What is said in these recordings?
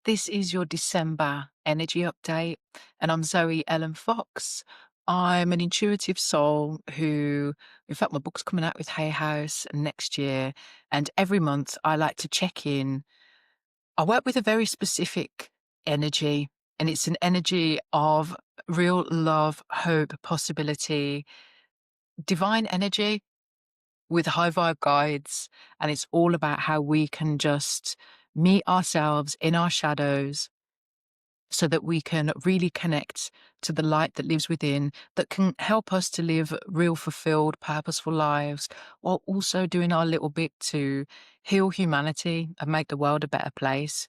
This is your December energy update, and I'm Zoe Ellen Fox. I'm an intuitive soul who, in fact, my book's coming out with Hay House next year, and every month I like to check in. I work with a very specific energy, and it's an energy of real love, hope, possibility, divine energy with high vibe guides, and it's all about how we can just meet ourselves in our shadows so that we can really connect to the light that lives within, that can help us to live real, fulfilled, purposeful lives, while also doing our little bit to heal humanity and make the world a better place.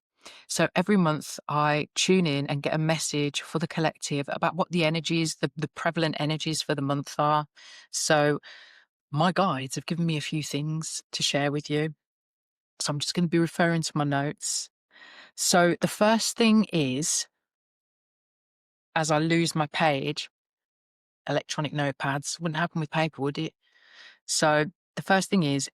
So every month I tune in and get a message for the collective about what the energies, the prevalent energies for the month are. So my guides have given me a few things to share with you. So I'm just going to be referring to my notes. So the first thing is, as I lose my page, electronic notepads wouldn't happen with paper, would it? So the first thing is,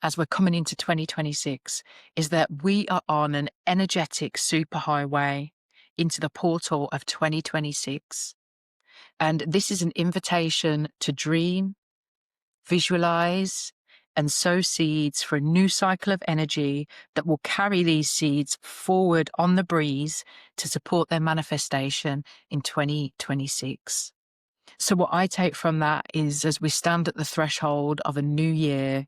as we're coming into 2026, is that we are on an energetic superhighway into the portal of 2026. And this is an invitation to dream, visualize, and sow seeds for a new cycle of energy that will carry these seeds forward on the breeze to support their manifestation in 2026. So what I take from that is, as we stand at the threshold of a new year,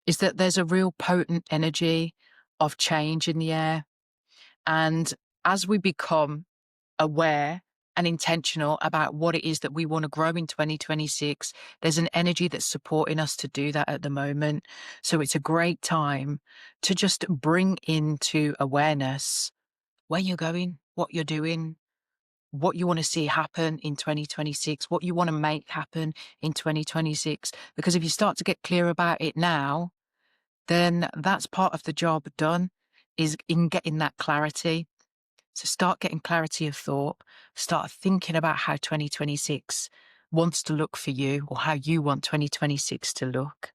is that there's a real potent energy of change in the air. And as we become aware and intentional about what it is that we want to grow in 2026, there's an energy that's supporting us to do that at the moment. So it's a great time to just bring into awareness where you're going, what you're doing, what you want to see happen in 2026, what you want to make happen in 2026. Because if you start to get clear about it now, then that's part of the job done, is in getting that clarity. So start getting clarity of thought, start thinking about how 2026 wants to look for you, or how you want 2026 to look.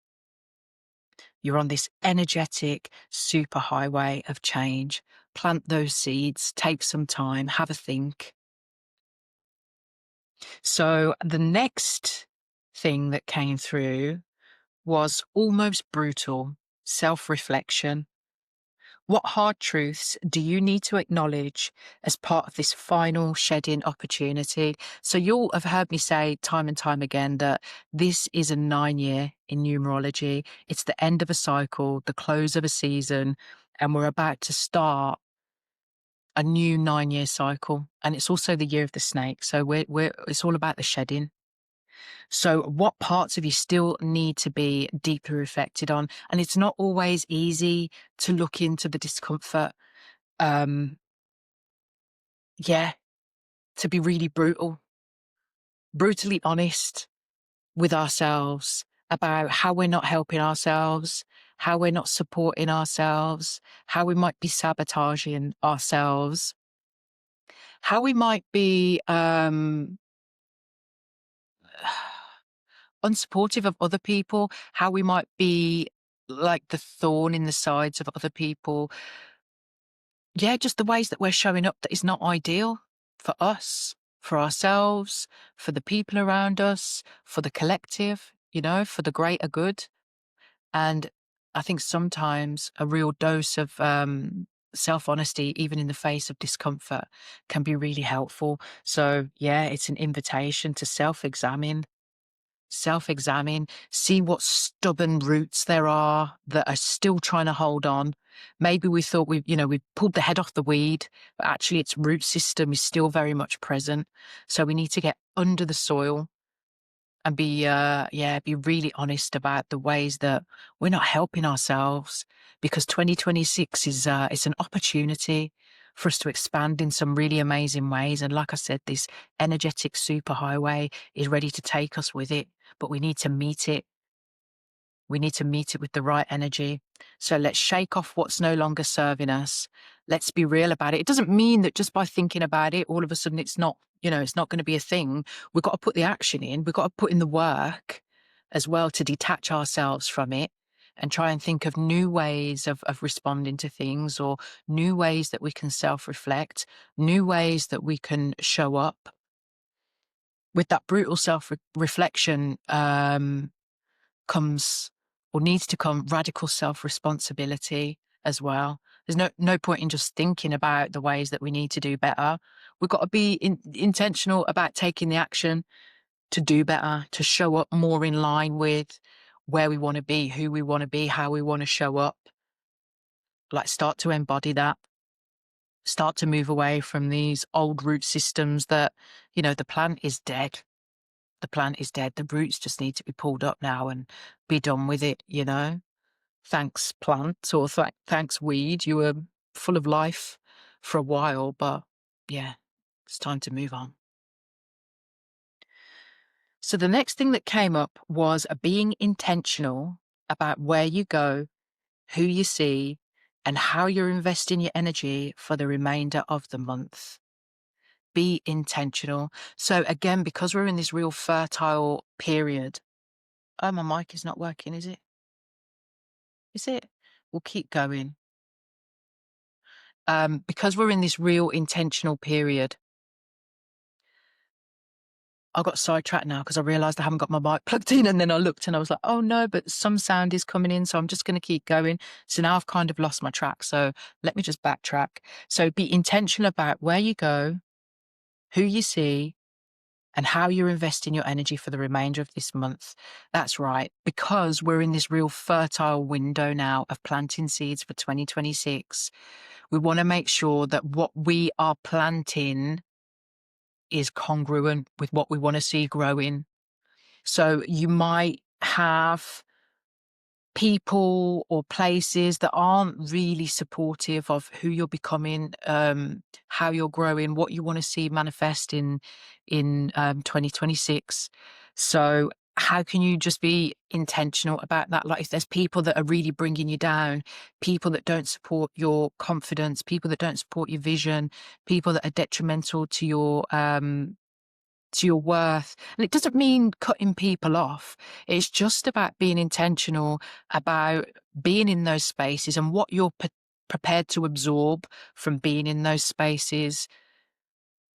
You're on this energetic superhighway of change. Plant those seeds, take some time, have a think. So the next thing that came through was almost brutal self-reflection. What hard truths do you need to acknowledge as part of this final shedding opportunity? So you'll have heard me say time and time again that this is a 9-year in numerology. It's the end of a cycle, the close of a season, and we're about to start a new 9-year cycle. And it's also the year of the snake. So it's all about the shedding. So what parts of you still need to be deeply reflected on? And it's not always easy to look into the discomfort. Um, yeah, to be really brutally honest with ourselves about how we're not helping ourselves, how we're not supporting ourselves, how we might be sabotaging ourselves, how we might be unsupportive of other people, how we might be like the thorn in the sides of other people. Yeah, just the ways that we're showing up that is not ideal for us, for ourselves, for the people around us, for the collective, for the greater good. And I think sometimes a real dose of self-honesty, even in the face of discomfort, can be really helpful. So yeah, it's an invitation to self-examine, see what stubborn roots there are that are still trying to hold on. Maybe we thought we've pulled the head off the weed, but actually its root system is still very much present. So we need to get under the soil and be really honest about the ways that we're not helping ourselves, because 2026 is it's an opportunity for us to expand in some really amazing ways. And like I said, this energetic superhighway is ready to take us with it, but we need to meet it. We need to meet it with the right energy. So let's shake off what's no longer serving us. Let's be real about it. It doesn't mean that just by thinking about it, all of a sudden it's not going to be a thing. We've got to put the action in. We've got to put in the work as well to detach ourselves from it and try and think of new ways of responding to things, or new ways that we can self-reflect, new ways that we can show up. With that brutal self-reflection comes, or needs to come, radical self-responsibility as well. There's no point in just thinking about the ways that we need to do better. We've got to be intentional about taking the action to do better, to show up more in line with where we want to be, who we want to be, how we want to show up. Like, start to embody that. Start to move away from these old root systems that, the plant is dead. The plant is dead. The roots just need to be pulled up now and be done with it. Thanks, plant, or thanks, weed. You were full of life for a while, but yeah, it's time to move on. So the next thing that came up was being intentional about where you go, who you see, and how you're investing your energy for the remainder of the month. Be intentional. So again, because we're in this real fertile period. Oh, my mic is not working, is it? Is it? We'll keep going. Because we're in this real intentional period. I got sidetracked now because I realized I haven't got my mic plugged in, and then I looked and I was like, oh no, but some sound is coming in, so I'm just going to keep going. So now I've kind of lost my track. So let me just backtrack. So be intentional about where you go, who you see, and how you're investing your energy for the remainder of this month. That's right, because we're in this real fertile window now of planting seeds for 2026. We want to make sure that what we are planting is congruent with what we want to see growing. So you might have people or places that aren't really supportive of who you're becoming, how you're growing, what you want to see manifest in 2026. So how can you just be intentional about that? Like, if there's people that are really bringing you down, people that don't support your confidence, people that don't support your vision, people that are detrimental to your worth. And it doesn't mean cutting people off. It's just about being intentional about being in those spaces and what you're prepared to absorb from being in those spaces,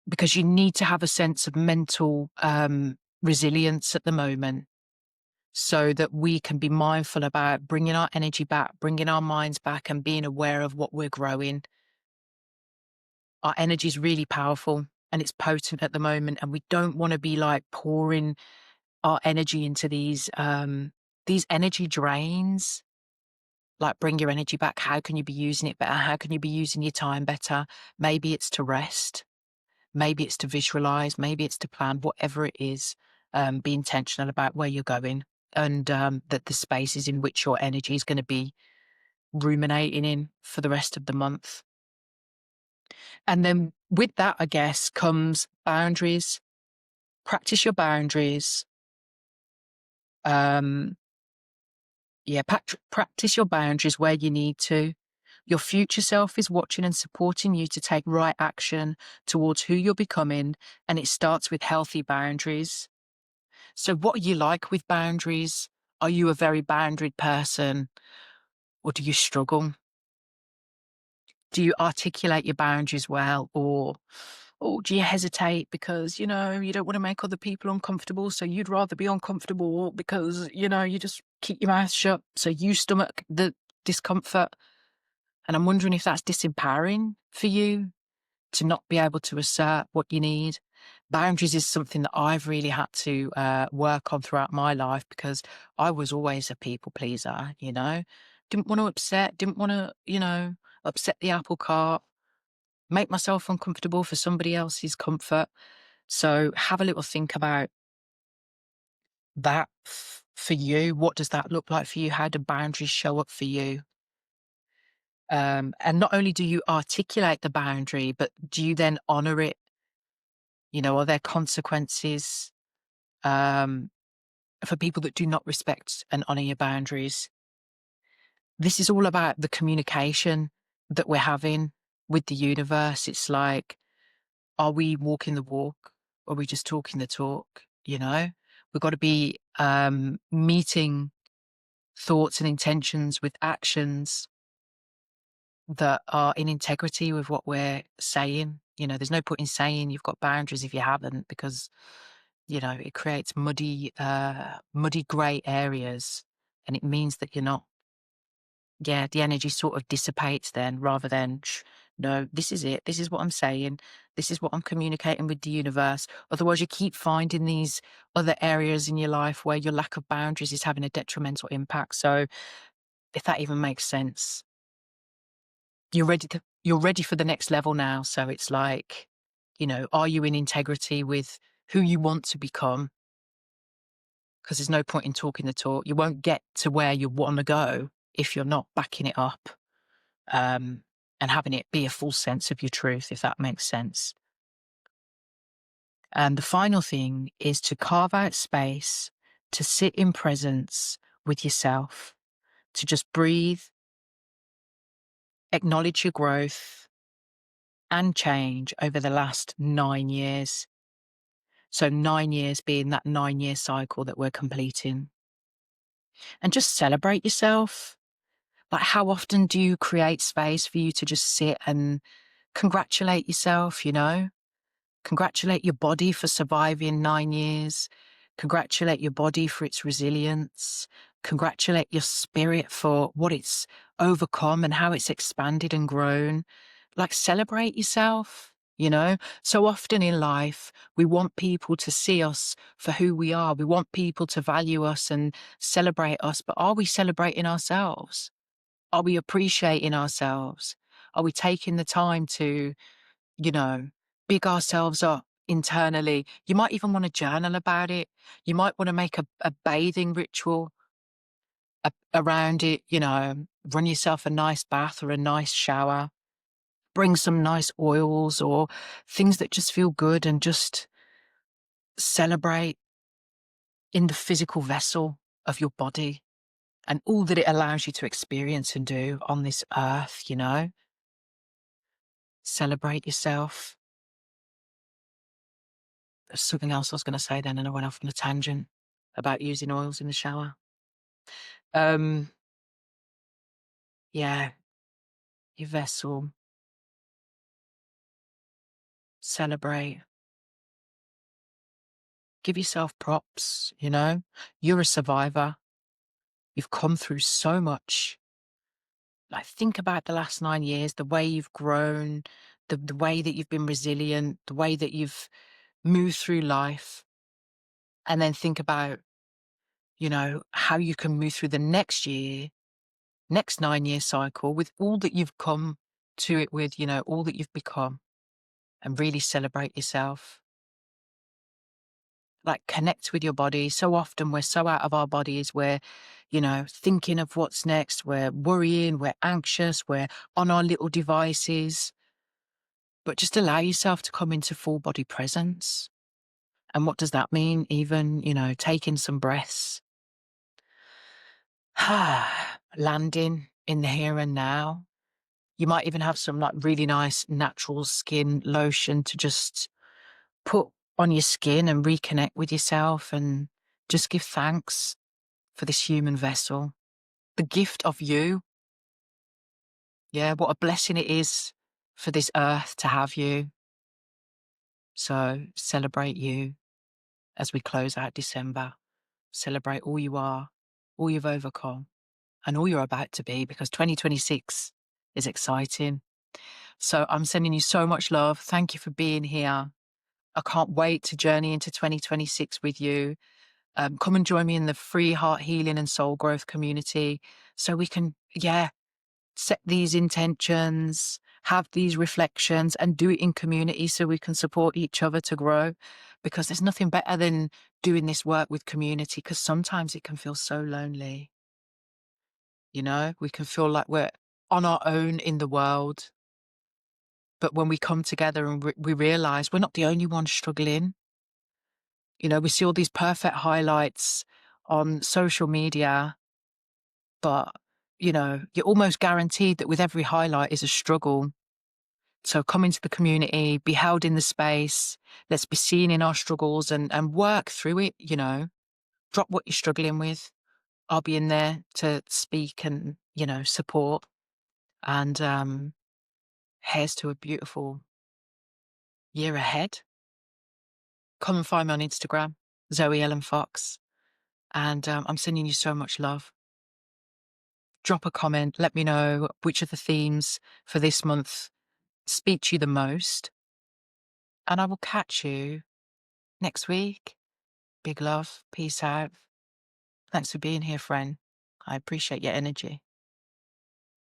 because you need to have a sense of mental resilience at the moment, so that we can be mindful about bringing our energy back, bringing our minds back, and being aware of what we're growing. Our energy is really powerful and it's potent at the moment, and we don't want to be like pouring our energy into these energy drains. Like, bring your energy back. How can you be using it better? How can you be using your time better? Maybe it's to rest. Maybe it's to visualize. Maybe it's to plan. Whatever it is, be intentional about where you're going, and that the spaces in which your energy is going to be ruminating in for the rest of the month. And then with that, I guess, comes boundaries. Practice your boundaries. Practice your boundaries where you need to. Your future self is watching and supporting you to take right action towards who you're becoming, and it starts with healthy boundaries. So what are you like with boundaries? Are you a very boundaried person, or do you struggle? Do you articulate your boundaries well, or do you hesitate because, you don't want to make other people uncomfortable, so you'd rather be uncomfortable because, you just keep your mouth shut so you stomach the discomfort? And I'm wondering if that's disempowering for you, to not be able to assert what you need. Boundaries is something that I've really had to work on throughout my life, because I was always a people pleaser, didn't want to didn't want to, upset the apple cart, make myself uncomfortable for somebody else's comfort. So have a little think about that for you. What does that look like for you? How do boundaries show up for you? And not only do you articulate the boundary, but do you then honor it? Are there consequences for people that do not respect and honor your boundaries? This is all about the communication that we're having with the universe. It's like, are we walking the walk, or are we just talking the talk? We've got to be meeting thoughts and intentions with actions that are in integrity with what we're saying. There's no point in saying you've got boundaries if you haven't, because, it creates muddy grey areas, and it means that you're not, yeah, the energy sort of dissipates then, rather than, no, this is it. This is what I'm saying. This is what I'm communicating with the universe. Otherwise, you keep finding these other areas in your life where your lack of boundaries is having a detrimental impact. So, if that even makes sense, you're ready for the next level now. So it's like, are you in integrity with who you want to become? Because there's no point in talking the talk. You won't get to where you want to go if you're not backing it up, um, and having it be a full sense of your truth, if that makes sense. And the final thing is to carve out space to sit in presence with yourself, to just breathe, acknowledge your growth and change over the last 9 years. So 9 years being that 9-year cycle that we're completing. And just celebrate yourself. Like, how often do you create space for you to just sit and congratulate yourself, Congratulate your body for surviving 9 years. Congratulate your body for its resilience. Congratulate your spirit for what it's overcome and how it's expanded and grown. Like, celebrate yourself, So often in life, we want people to see us for who we are. We want people to value us and celebrate us. But are we celebrating ourselves? Are we appreciating ourselves? Are we taking the time to, you know, big ourselves up internally? You might even want to journal about it. You might want to make a bathing ritual around it, run yourself a nice bath or a nice shower, bring some nice oils or things that just feel good, and just celebrate in the physical vessel of your body and all that it allows you to experience and do on this earth, Celebrate yourself. There's something else I was going to say then, and I went off on a tangent about using oils in the shower. Um, yeah, your vessel, celebrate, give yourself props, You're a survivor. You've come through so much. Like, think about the last 9 years, the way you've grown, the way that you've been resilient, the way that you've moved through life. And then think about, how you can move through the next year, next 9-year cycle with all that you've come to it with, all that you've become, and really celebrate yourself. Like, connect with your body. So often we're so out of our bodies. We're, thinking of what's next. We're worrying. We're anxious. We're on our little devices. But just allow yourself to come into full body presence. And what does that mean? Even, taking some breaths, landing in the here and now. You might even have some like really nice natural skin lotion to just put on your skin and reconnect with yourself, and just give thanks for this human vessel, the gift of you. Yeah, what a blessing it is for this earth to have you. So celebrate you as we close out December. Celebrate all you are, all you've overcome, and all you're about to be, because 2026 is exciting. So I'm sending you so much love. Thank you for being here. I can't wait to journey into 2026 with you. Come and join me in the free heart healing and soul growth community, so we can, set these intentions, have these reflections, and do it in community so we can support each other to grow. Because there's nothing better than doing this work with community, because sometimes it can feel so lonely. We can feel like we're on our own in the world. But when we come together and we realize we're not the only ones struggling, we see all these perfect highlights on social media, but, you're almost guaranteed that with every highlight is a struggle. So come into the community, be held in the space. Let's be seen in our struggles and work through it, Drop what you're struggling with. I'll be in there to speak and, support. And here's to a beautiful year ahead. Come and find me on Instagram, Zoe Ellen Fox. And I'm sending you so much love. Drop a comment. Let me know which of the themes for this month speak to you the most. And I will catch you next week. Big love. Peace out. Thanks for being here, friend. I appreciate your energy.